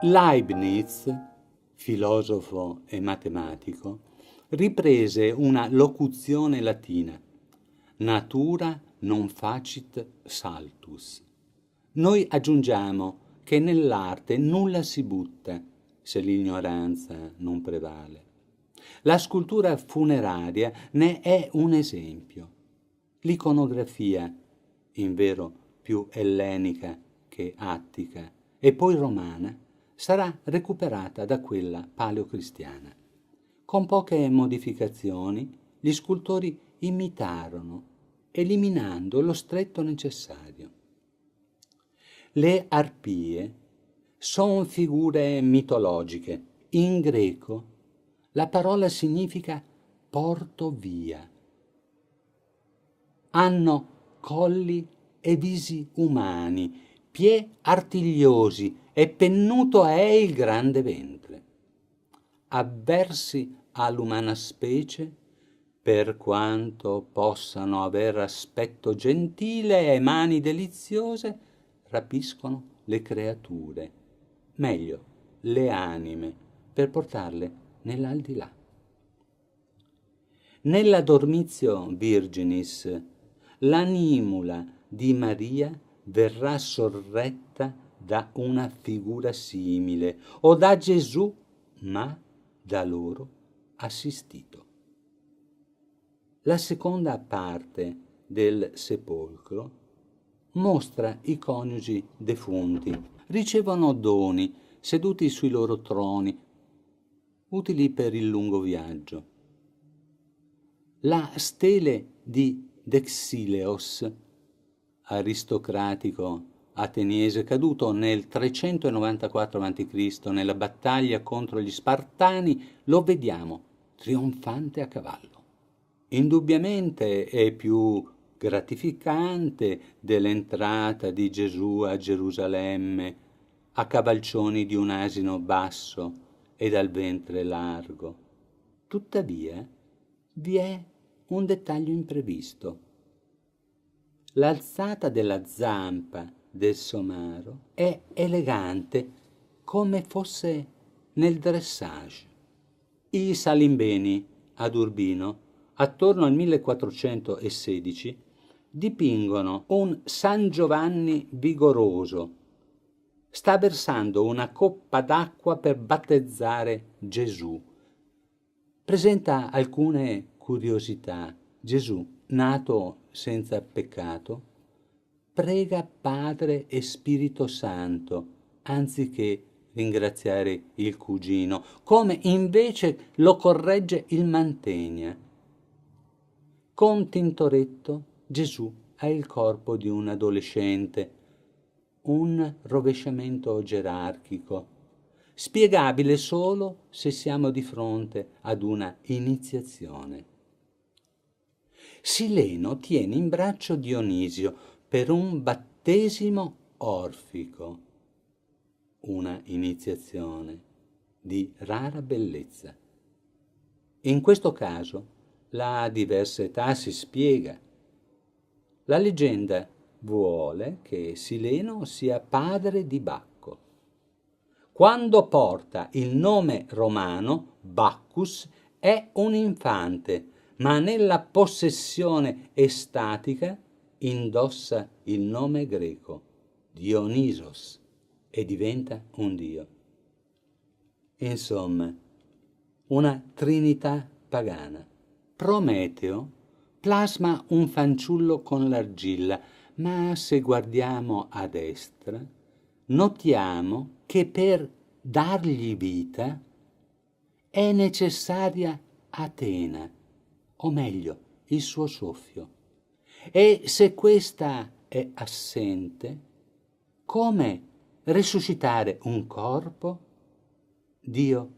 Leibniz, filosofo e matematico, riprese una locuzione latina: natura non facit saltus. Noi aggiungiamo che nell'arte nulla si butta se l'ignoranza non prevale. La scultura funeraria ne è un esempio. L'iconografia, invero più ellenica che attica e poi romana, sarà recuperata da quella paleocristiana. Con poche modificazioni, gli scultori imitarono, eliminando lo stretto necessario. Le arpie sono figure mitologiche. In greco la parola significa porto via. Hanno colli e visi umani, piedi artigliosi e pennuto è il grande ventre. Avversi all'umana specie, per quanto possano aver aspetto gentile e mani deliziose, rapiscono le creature, meglio, le anime, per portarle nell'aldilà. Nella Dormitio Virginis, l'animula di Maria verrà sorretta da una figura simile, o da Gesù, ma da loro assistito. La seconda parte del sepolcro mostra i coniugi defunti. Ricevono doni, seduti sui loro troni, utili per il lungo viaggio. La stele di Dexileos, aristocratico ateniese caduto nel 394 a.C. nella battaglia contro gli Spartani, lo vediamo trionfante a cavallo. Indubbiamente è più gratificante dell'entrata di Gesù a Gerusalemme a cavalcioni di un asino basso e dal ventre largo. Tuttavia, vi è un dettaglio imprevisto. L'alzata della zampa del somaro è elegante come fosse nel dressage. I salimbeni ad Urbino, attorno al 1416, dipingono un San Giovanni vigoroso. Sta versando una coppa d'acqua per battezzare Gesù. Presenta alcune curiosità. Gesù, nato senza peccato, prega Padre e Spirito Santo, anziché ringraziare il cugino, come invece lo corregge il Mantegna. Con Tintoretto, Gesù ha il corpo di un adolescente, un rovesciamento gerarchico, spiegabile solo se siamo di fronte ad una iniziazione. Sileno tiene in braccio Dionisio per un battesimo orfico, una iniziazione di rara bellezza. In questo caso la diversa età si spiega. La leggenda vuole che Sileno sia padre di Bacco. Quando porta il nome romano, Bacchus è un infante, ma nella possessione estatica indossa il nome greco, Dionisos, e diventa un dio. Insomma, una trinità pagana. Prometeo plasma un fanciullo con l'argilla, ma se guardiamo a destra, notiamo che per dargli vita è necessaria Atena, o meglio, il suo soffio. E se questa è assente, come risuscitare un corpo? Dio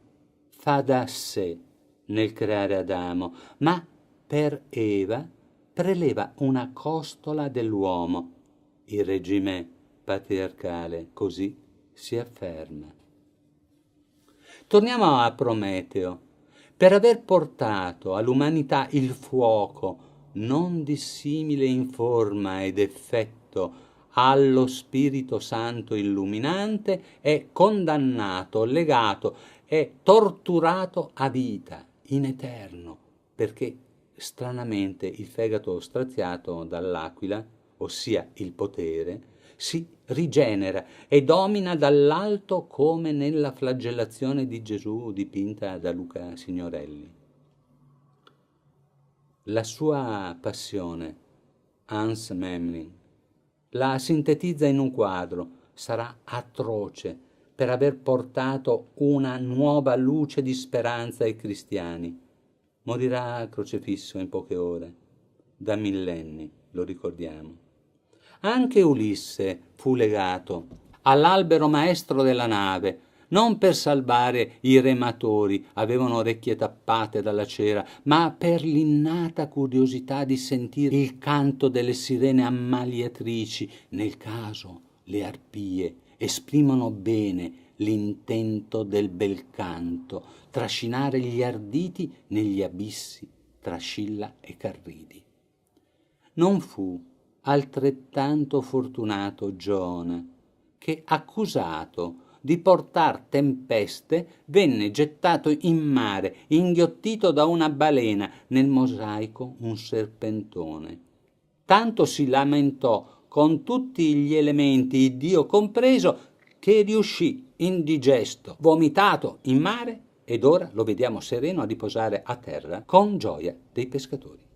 fa da sé nel creare Adamo, ma per Eva preleva una costola dell'uomo. Il regime patriarcale così si afferma. Torniamo a Prometeo. Per aver portato all'umanità il fuoco non dissimile in forma ed effetto allo Spirito Santo illuminante, è condannato, legato, è torturato a vita, in eterno, perché stranamente il fegato straziato dall'aquila, ossia il potere, si rigenera e domina dall'alto come nella flagellazione di Gesù dipinta da Luca Signorelli. La sua passione, Hans Memling, la sintetizza in un quadro: sarà atroce per aver portato una nuova luce di speranza ai cristiani. Morirà crocifisso in poche ore, da millenni, lo ricordiamo. Anche Ulisse fu legato all'albero maestro della nave, non per salvare i rematori, avevano orecchie tappate dalla cera, ma per l'innata curiosità di sentire il canto delle sirene ammaliatrici. Nel caso le arpie esprimono bene l'intento del bel canto, trascinare gli arditi negli abissi tra Scilla e Carridi. Non fu altrettanto fortunato Giona, che, accusato di portar tempeste, venne gettato in mare, inghiottito da una balena, nel mosaico un serpentone. Tanto si lamentò con tutti gli elementi, Iddio compreso, che riuscì indigesto, vomitato in mare, ed ora lo vediamo sereno a riposare a terra con gioia dei pescatori.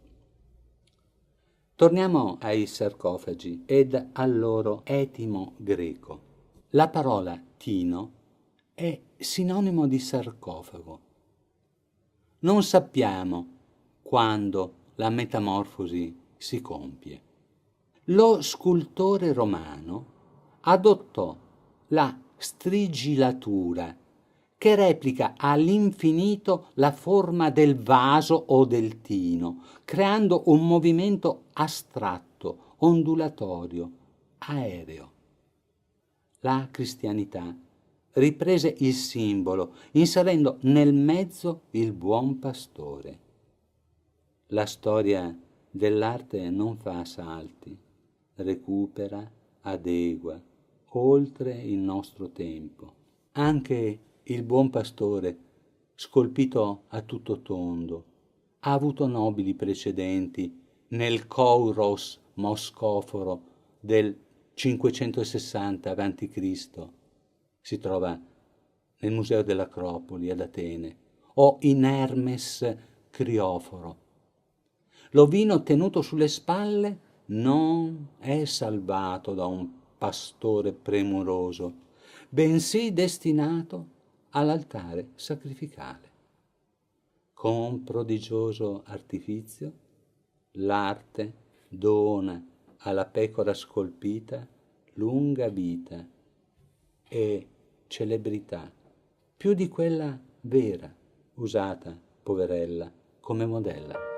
Torniamo ai sarcofagi ed al loro etimo greco. La parola tino è sinonimo di sarcofago. Non sappiamo quando la metamorfosi si compie. Lo scultore romano adottò la strigilatura, che replica all'infinito la forma del vaso o del tino, creando un movimento astratto, ondulatorio, aereo. La cristianità riprese il simbolo, inserendo nel mezzo il buon pastore. La storia dell'arte non fa salti, recupera, adegua, oltre il nostro tempo. Anche il buon pastore, scolpito a tutto tondo, ha avuto nobili precedenti nel Kouros moscoforo del 560 a.C. Si trova nel Museo dell'Acropoli ad Atene, o in Hermes Crioforo. L'ovino tenuto sulle spalle non è salvato da un pastore premuroso, bensì destinato all'altare sacrificale. Con prodigioso artifizio l'arte dona alla pecora scolpita lunga vita e celebrità, più di quella vera, usata, poverella, come modella.